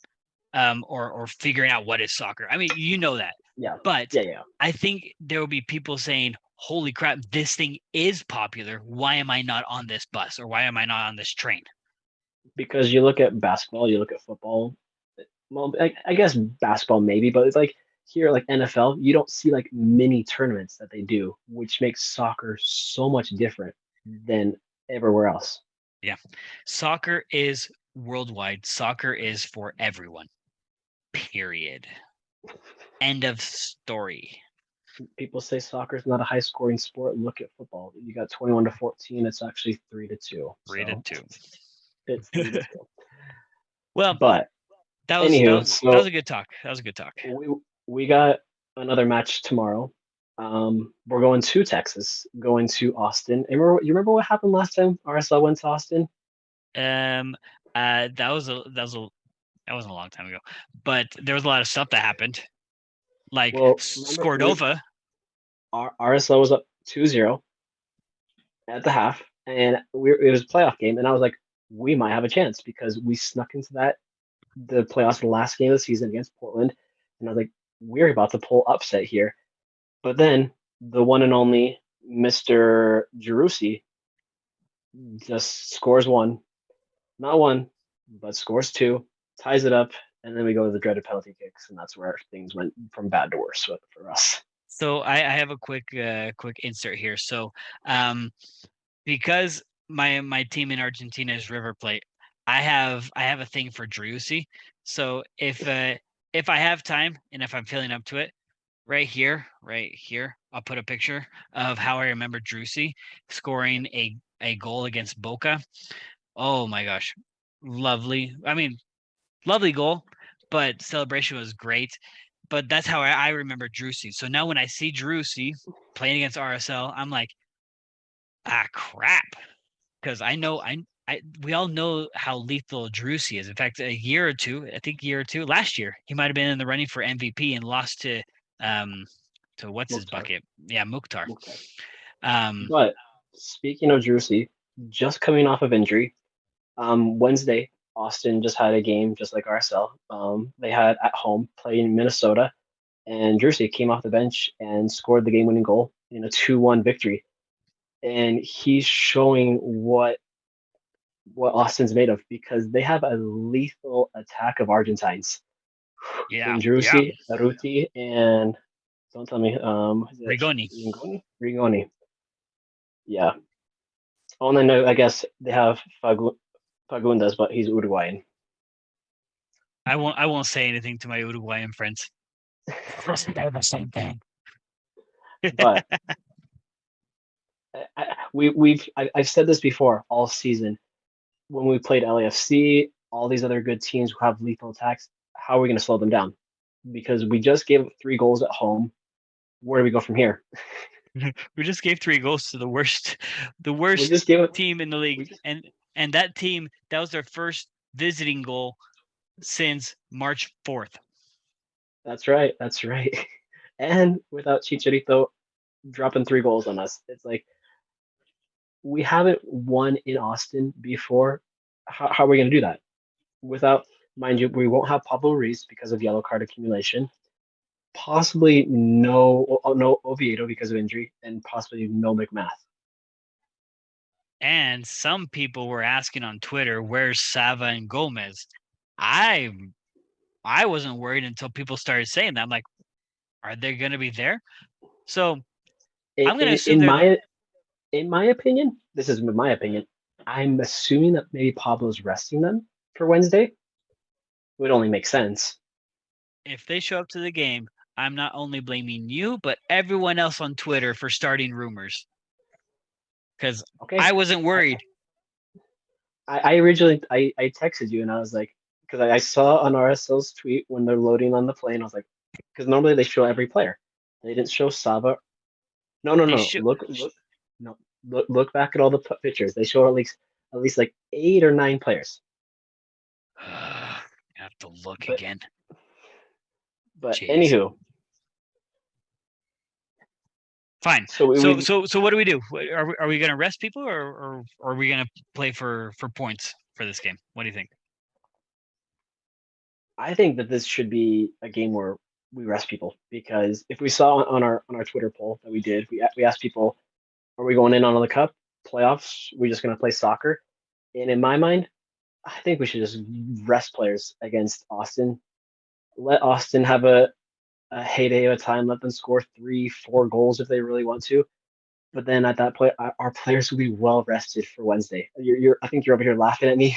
or figuring out what is soccer. I mean, you know that, yeah, but yeah, yeah. I think there will be people saying, "Holy crap, this thing is popular. Why am I not on this bus or why am I not on this train?" Because you look at basketball, you look at football. Well, I guess basketball maybe, but it's like here, like NFL, you don't see like mini tournaments that they do, which makes soccer so much different than everywhere else. Yeah, soccer is worldwide. Soccer is for everyone. Period. End of story. People say soccer is not a high scoring sport. Look at football. You got 21-14. It's actually 3-2. 3 to So 2. it's 3-2. Well, But that was that anywho, was that was so a good talk. That was a good talk. we got another match tomorrow. We're going to Texas, going to Austin. And you remember what happened last time RSL went to Austin? Um, that wasn't a long time ago, but there was a lot of stuff that happened, like Well, remember Skordova. RSL was up 2-0 at the half, and it was a playoff game, and I was like, we might have a chance because we snuck into the playoffs, the last game of the season against Portland, and I was like, we're about to pull upset here. But then the one and only Mr. Jerussi just scores one, not one, but scores two, ties it up, and then we go to the dreaded penalty kicks, and that's where things went from bad to worse for us. So I have a quick insert here. So um, because my team in Argentina is River Plate, I have a thing for Driussi. So if I have time and if I'm feeling up to it, right here, I'll put a picture of how I remember Driussi scoring a goal against Boca. Oh my gosh, lovely. I mean, lovely goal, but celebration was great. But that's how I remember Driussi. So now when I see Driussi playing against RSL, I'm like, ah, crap, because I we all know how lethal Driussi is. In fact, a year or two last year, he might have been in the running for MVP and lost um to what's his Mukhtar. bucket? Yeah, Mukhtar. Mukhtar. Um, But speaking of Drusy, just coming off of injury, Wednesday, Austin just had a game just like RSL. They had at home playing Minnesota, and Drusy came off the bench and scored the game-winning goal in a 2-1 victory. And he's showing what Austin's made of because they have a lethal attack of Argentines yeah, in yeah, Drusy, Ruti, and don't tell me, is it Rigoni. Rigoni? Rigoni. Yeah, Oh, and then I guess they have Fagundes, but he's Uruguayan. I won't say anything to my Uruguayan friends. They're the same thing. But I've said this before all season when we played LAFC, all these other good teams who have lethal attacks. How are we going to slow them down? Because we just gave 3 goals at home. Where do we go from here? We just gave 3 goals to the We worst just gave it. team in the league, We just. and that team, that was their first visiting goal since March 4th. That's right. That's right. And without Chicharito dropping 3 goals on us, it's like we haven't won in Austin before. How are we going to do that? Without, mind you, we won't have Pablo Ruiz because of yellow card accumulation. Possibly no Oviedo because of injury, and possibly no McMath. And some people were asking on Twitter, where's Sava and Gomez? I wasn't worried until people started saying that. I'm like, are they going to be there? So I'm going to assume In they're my opinion, this is my opinion. I'm assuming that maybe Pablo's resting them for Wednesday. It would only make sense. if they show up to the game. I'm not only blaming you, but everyone else on Twitter for starting rumors because Okay. I wasn't I, worried. I originally I texted you and I was like, because I saw on RSL's tweet when they're loading on the plane, I was like, because normally they show every player. They didn't show Saba. No, no, They no. should. Look, no. Look back at all the pictures. They show at least like 8 or 9 players. I have to look But again. but Jeez. anywho, Fine. so So what do we do? Are we going to rest people, or are we going to play for points for this game? What do you think? I think that this should be a game where we rest people because if we saw on our Twitter poll that we did, we asked people, are we going in on the cup playoffs? We're just going to play soccer, and in my mind, I think we should just rest players against Austin. Let Austin have a heyday of a time. Let them score 3, 4 goals if they really want to. But then at that point, our players will be well rested for Wednesday. I think you're over here laughing at me.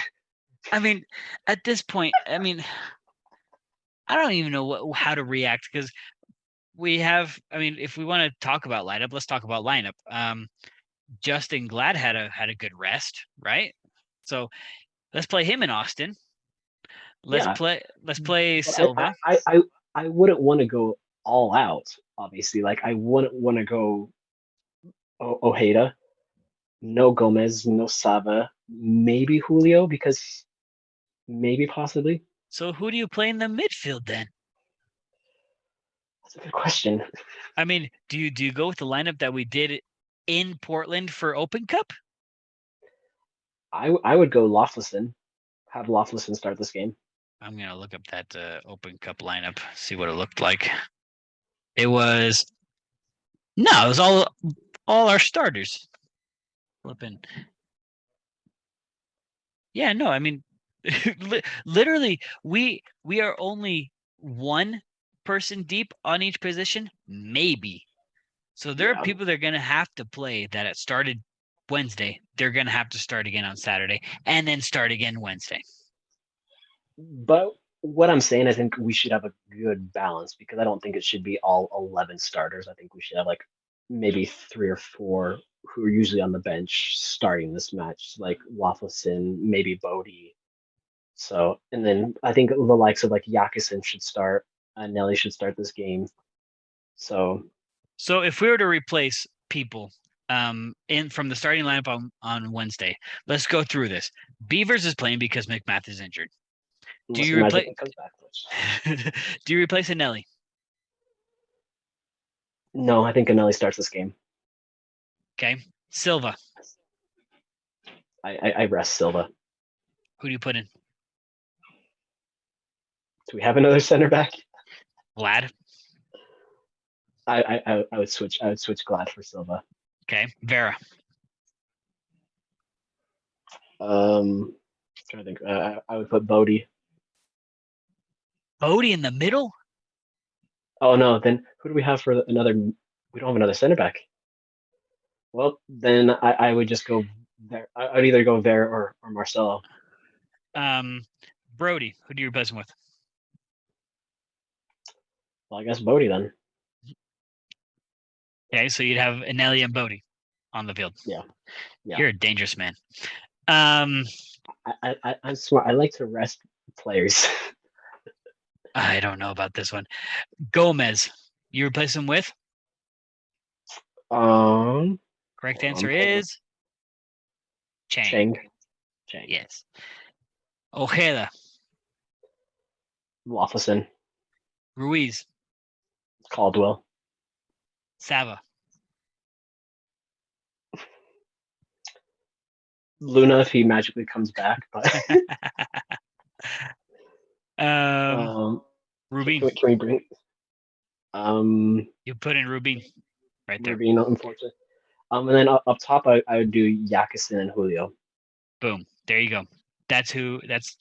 I mean, at this point, I mean, I don't even know how to react because we have. I mean, if we want to talk about lineup, let's talk about lineup. Justin Glad had a good rest, right? So let's play him in Austin. Yeah, Let's play but Silva. I wouldn't want to go all out. Obviously, like I wouldn't want to go Ojeda, no Gomez, no Sava, maybe Julio because maybe possibly. So who do you play in the midfield then? That's a good question. I mean, do you go with the lineup that we did in Portland for Open Cup? I would go Loftuson, have Loftuson start this game. I'm gonna look up that Open Cup lineup, see what it looked like. It was no, it was all our starters. Flipping. Yeah, no, I mean, literally, we are only one person deep on each position, maybe. So there are Yeah, people that are gonna have to play that it started Wednesday. They're gonna have to start again on Saturday and then start again Wednesday. but what I'm saying, I think we should have a good balance because I don't think it should be all 11 starters. I think we should have like maybe 3 or 4 who are usually on the bench starting this match, like Waffleson, maybe Bodie. So, and then I think the likes of like Yakison should start. Nelly should start this game. So, So if we were to replace people in from the starting lineup on Wednesday, let's go through this. Beavers is playing because McMath is injured. Do unless he you replace magically comes back, which do you replace Anelli? no, I think Nelly starts this game. Okay. Silva, I rest Silva. who do you put in? Do we have another center back? Vlad. I would switch. I would switch Glad for Silva. Okay. Vera. Trying to think. I would put Bodie. Bodie in the middle? Oh no, then who do we have for another? We don't have another center back. Well, then I would just go I'd either go Ver or Marcelo. Brody, who do you replace him with? Well, I guess Bodie then. Okay, so you'd have Anelli and Bodie on the field. Yeah, yeah. You're a dangerous man. I'm smart. I like to rest players. I don't know about this one. Gomez, you replace him with? Correct Hold answer on, hold on. is Chang. Chang, Chang, Yes. Ojeda, Waffleson, Ruiz, Caldwell, Sava. Luna if he magically comes back. But um, um, Rubin. can we bring You put in Rubin right there. Rubino, unfortunately. And then up top, I would do Yakusin and Julio. Boom. There you go. That's who. That's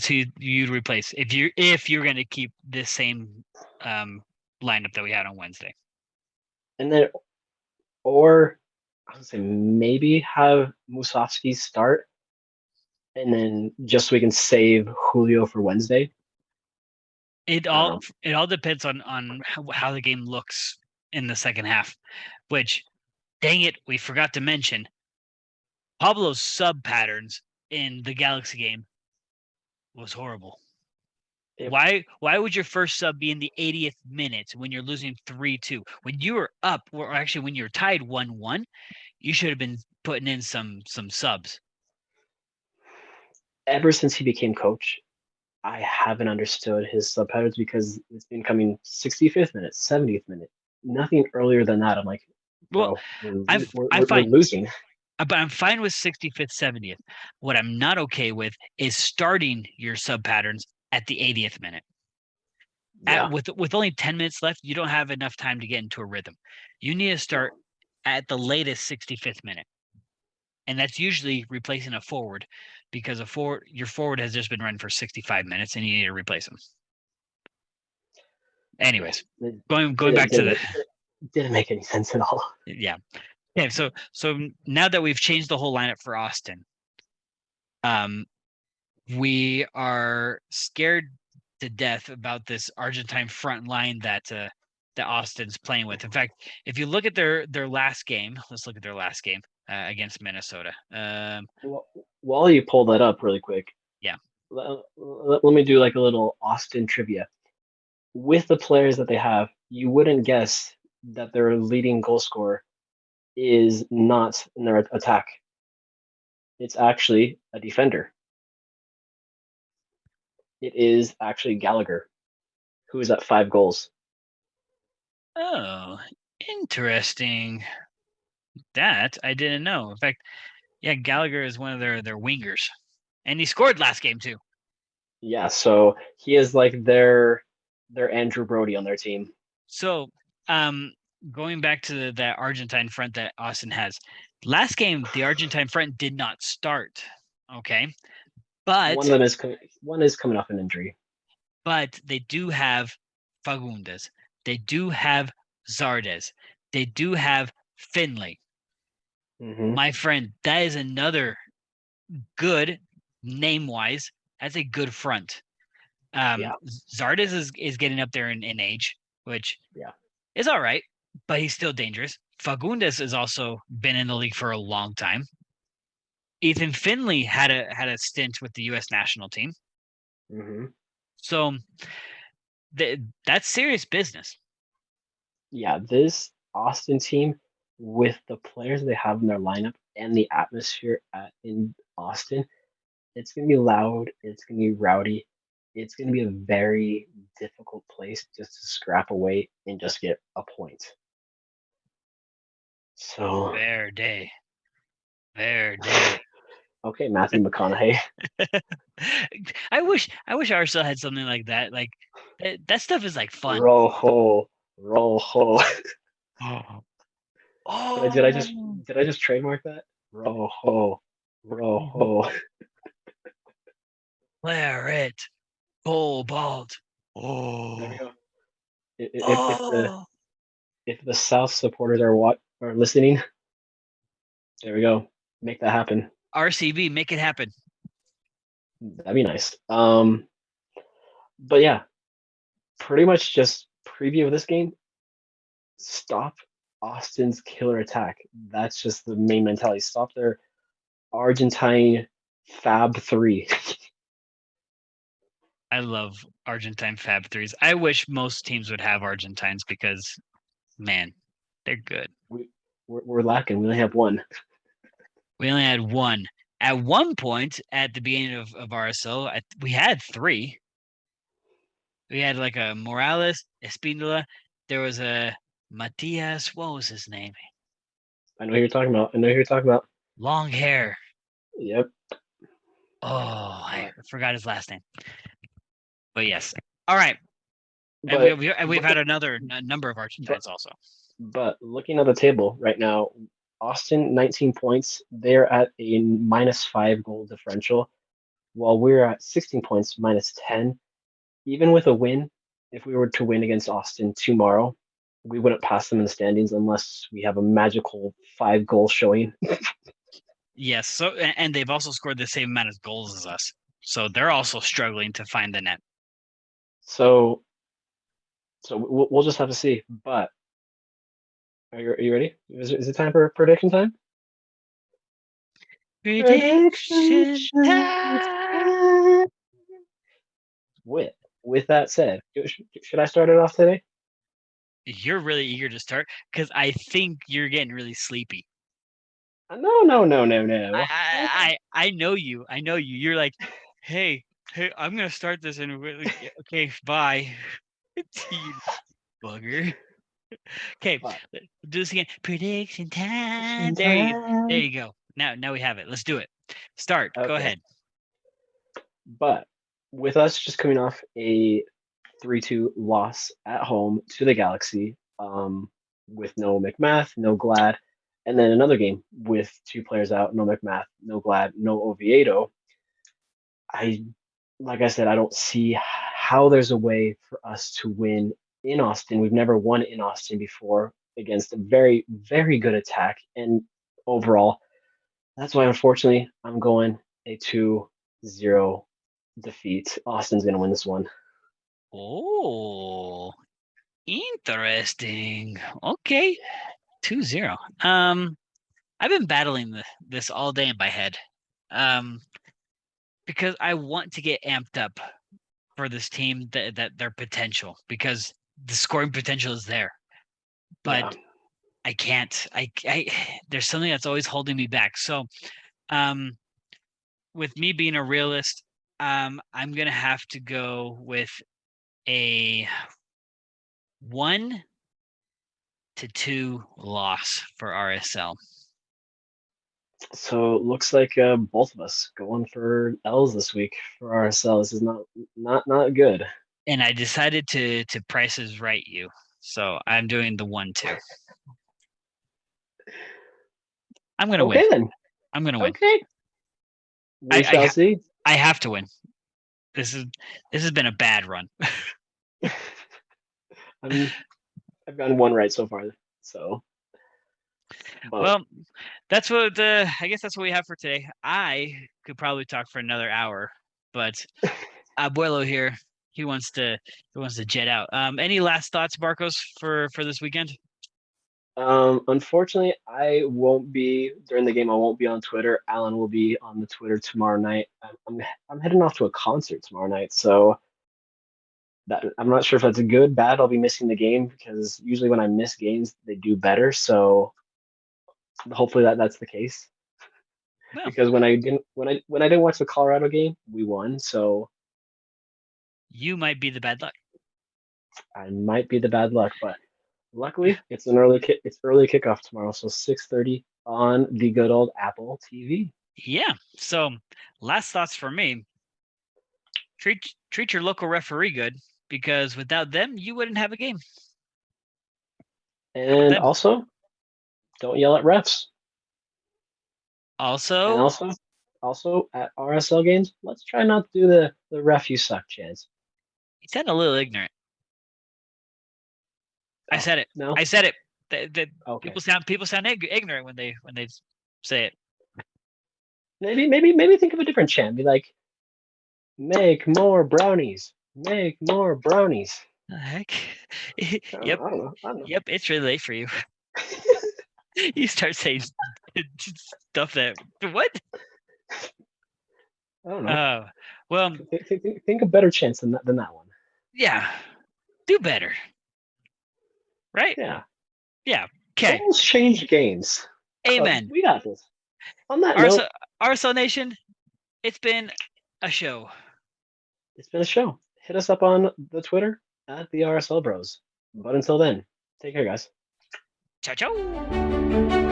who you'd replace if you're going to keep this same lineup that we had on Wednesday. And then, or I would say maybe have Musovski start, and then just so we can save Julio for Wednesday. It I don't all know. it all depends on how the game looks in the second half. Which, dang it, we forgot to mention Pablo's sub patterns in the Galaxy game was horrible. It, Why would your first sub be in the 80th minute when you're losing 3-2? When you were up, or actually when you're tied 1-1, you should have been putting in some subs. Ever since he became coach, I haven't understood his sub patterns because it's been coming 65th minute, 70th minute, nothing earlier than that. I'm like, Well, bro, I'm we're fine, losing. but I'm fine with 65th, 70th. What I'm not okay with is starting your sub patterns at the 80th minute. Yeah, With only 10 minutes left, you don't have enough time to get into a rhythm. You need to start at the latest 65th minute. And that's usually replacing a forward because your forward has just been running for 65 minutes and you need to replace him. yeah. Anyways, It going back to the didn't make any sense at all. yeah. Yeah, so now that we've changed the whole lineup for Austin, we are scared to death about this Argentine front line that Austin's playing with. In fact, if you look at their last game, let's look at their last game against Minnesota. Well, while you pull that up really quick, Yeah. let me do like a little Austin trivia. With the players that they have, you wouldn't guess that their leading goal scorer is not in their attack. It's actually a defender. It is actually Gallagher, who is at 5 goals. Oh, interesting. That I didn't know. In fact, yeah, Gallagher is one of their wingers, and he scored last game too. Yeah, so he is like their Andrew Brody on their team. So, going back to that Argentine front that Austin has, last game the Argentine front did not start. Okay, One but of them is one is coming off an injury. they do have Fagundes, they do have Zardes, they do have Finley. Mm-hmm. My friend, that is another good name wise. That's a good front. Yeah, Zardes is getting up there in age, which yeah. is all right, but he's still dangerous. Fagundes has also been in the league for a long time. Ethan Finley had a stint with the U.S. national team, Mm-hmm. so that's serious business. Yeah, this Austin team with the players they have in their lineup and the atmosphere in Austin, it's gonna be loud. It's gonna be rowdy. It's gonna be a very difficult place just to scrap away and just get a point. So, Verde, Verde. okay, Matthew McConaughey. I wish Arsenal had something like that. Like that stuff is like fun. Rojo, Rojo. Oh, Did I oh, just trademark that? Rojo, Rojo. Claret, Cobalt. There we Oh, go. oh. If the South supporters are listening, there we go. Make that happen. RCB, make it happen. That'd be nice. But yeah, pretty much just preview of this game. Stop Austin's killer attack. That's just the main mentality. Stop their Argentine Fab Three. I love Argentine Fab threes. I wish most teams would have Argentines because, man, they're good. We're lacking. We only have one. We only had one. At one point, at the beginning of RSL, we had three. We had like a Morales, Espindola. There was a Matias. What was his name? I know who you're talking about. I know who you're talking about. Long hair. Yep. Oh, I But forgot his last name. But yes. All right. And but we've had looking a number of but Argentines also. but looking at the table right now, Austin 19 points. They're at a -5 goal differential, while we're at 16 points, -10. Even with a win, if we were to win against Austin tomorrow, we wouldn't pass them in the standings unless we have a magical 5 goal showing. Yes. So and they've also scored the same amount of goals as us. So they're also struggling to find the net. So we'll just have to see. But are you ready? Is it time for prediction time? Prediction Prediction time. time. With with that said, should I start it off today? You're really eager to start because I think you're getting really sleepy. No, no, no, no, no. I know you. I know you. You're like, hey, I'm gonna start this and okay, bye. You bugger. Okay, But do this again. Prediction time. prediction There time. you go. Now we have it. Let's do it. Start. Go Okay, ahead. but with us just coming off a 3-2 loss at home to the Galaxy, with no McMath, no Glad, and then another game with 2 players out, no McMath, no Glad, no Oviedo. I, like I said, I don't see how there's a way for us to win in Austin. We've never won in Austin before against a very, very good attack. And overall, that's why, unfortunately, I'm going a 2-0 defeat. Austin's going to win this one. Oh, interesting. Okay, 2-0. I've been battling this all day in my head. Because I want to get amped up for this team that their potential because the scoring potential is there. But Yeah. I can't. I there's something that's always holding me back. So, um, with me being a realist, I'm gonna have to go with a 1-2 loss for RSL. So it looks like both of us going for L's this week for RSL. This is not good. And I decided to prices right you. So I'm doing the 1-2. I'm gonna win. Okay then. I'm gonna win. Okay. We shall I see. I have to win. This has been a bad run. I'm I've gotten one right so far. So, but Well, that's what I guess that's what we have for today. I could probably talk for another hour, but Abuelo here, he wants to jet out. Any last thoughts, Marcos, for this weekend? unfortunately, I won't be during the game. I won't be on Twitter. Alan will be on the Twitter tomorrow night. I'm heading off to a concert tomorrow night, so that I'm not sure if that's a good, bad. I'll be missing the game because usually when I miss games, they do better. So hopefully that's the case. Well, Because when I didn't watch the Colorado game, we won. So you might be the bad luck. I might be the bad luck, but luckily it's early kickoff tomorrow, so 6:30 on the good old Apple TV. Yeah. So, last thoughts for me. Treat your local referee good because without them, you wouldn't have a game. How about And them? also, don't yell at refs. And Also, also at RSL games, let's try not to do the ref you suck chance. you sound a little ignorant. I Oh, said it. no? I said it. The Okay. people sound ignorant when they say it. Maybe think of a different chant. Be like, make more brownies. Make more brownies. The heck? I don't Yep. know. I don't know. I don't know. Yep. It's really late for you. You start saying stuff that what? I don't know. Well, Think of better chants than that one. yeah. Do better. Right? Yeah. Yeah. Okay. Goals change games. Amen. We got this. On that RSL, note, RSL Nation, it's been a show. it's been a show. Hit us up on the Twitter at the RSL Bros. But until then, take care, guys. Ciao, ciao.